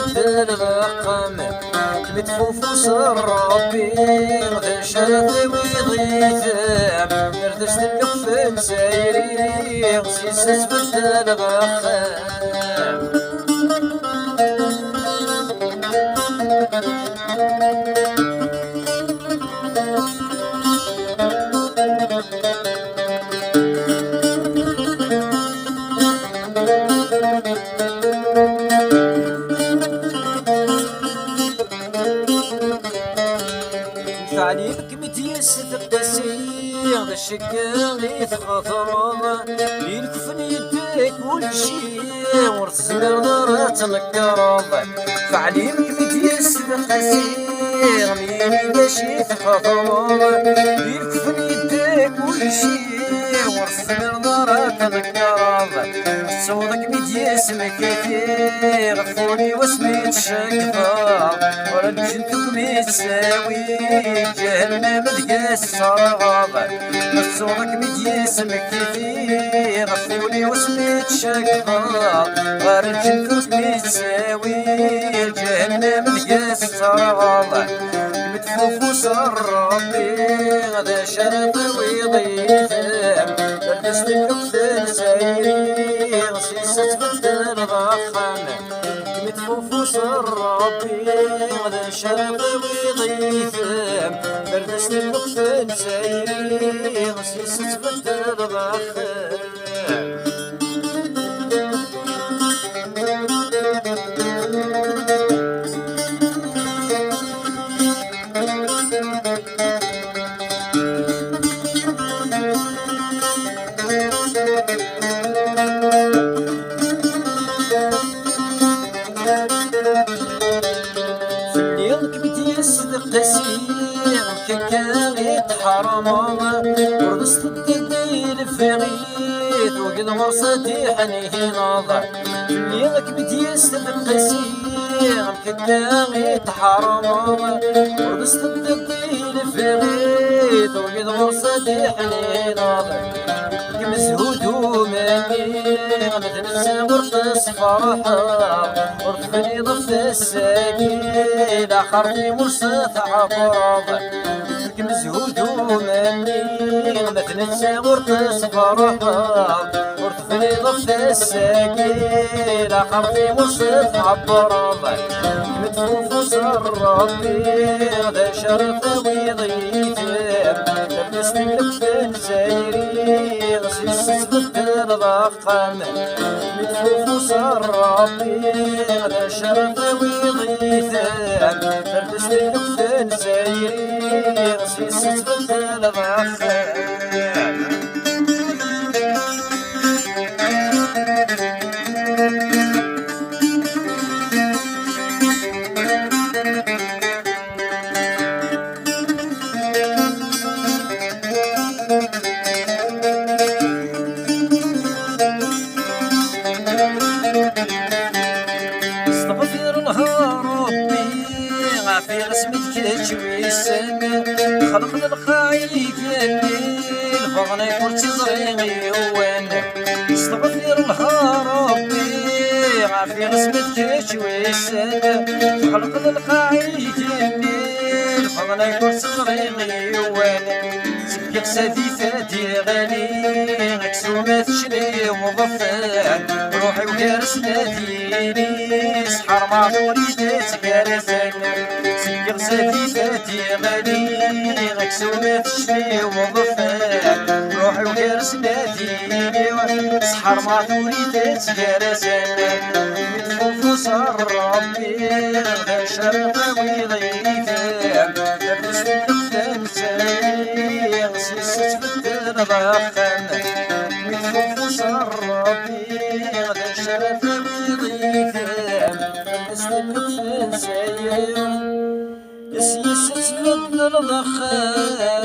تبدل الرقم كمتفوفوس ربي ذا شرف ويضيثم نردشت القفل سايري غسيس تبدل الرقم عليك متيس تقاسي الشكال يتخاطر للكفن يديك والشي ورتزمر دارات الكرام فعليك متيس تقاسي غميني باش يتخاطر للكفن يديك والشي ورتزمر دارات الكرام صوتك متيس مكيتي غفوني واسمي تشكفا ورجلتك متساوي جهنم دقاس صرغاب مصورك مديس مكيتي غفولي وسميت شكفا رجلتك متساوي جهنم دقاس صرغاب متفوفوس ربي غدا شرف ويضيثم لبست الكفن سايري غسيسة تبدل ضخم متفوفوس ربي غدا شرف ويضيثم بردست الكفن سايري غسيسة تبدل ضخم تسير ككاليت حرمانا ورقصت الدير فريد وقد مرصدي حنيه ناظر ليك بديس القسير ككاليت حرمانا ورقصت الدير فريد وقد مرصدي حنيه ناظر مزهود وماني غنتنسى ورقص فرحة ورفني ضف الساقي خرطي مرصد عبراض مزهود وماني غنتنسى ورقص فرحة ورفني ضف الساقي خرطي مرصد عبراض متفوفوس ربي غدا شرف ويضيثم لبست الكفن سايري غسيس تبدل ضخم متفوفوس ربي غدا شرف ويضيثم لبست الكفن سايري غسيس تبدل ضخم في رسمتك تشويسن خلقنا القاعي الليل فغني كرتي زريغي وين استغفر الله ربي في رسمتك تشويسن خلقنا القاعي الليل فغني كرتي زريغي وين سكك سديفاتي غالي غكسومات شني وظفان روحي وكارس ناديني سحر معمولي تتكارسن سكك سديفاتي غالي غكسومات شني وظفان روحي وكارس ناديني سحر معمولي تتكارسن متفوفوس ربي غدا شرف ويضيثم لبست الكفن سايري غسيس تبدل ضخم متفوفوس ربي غدا شرف ويضيثم لبست الكفن سايري غسيس تبدل ضخم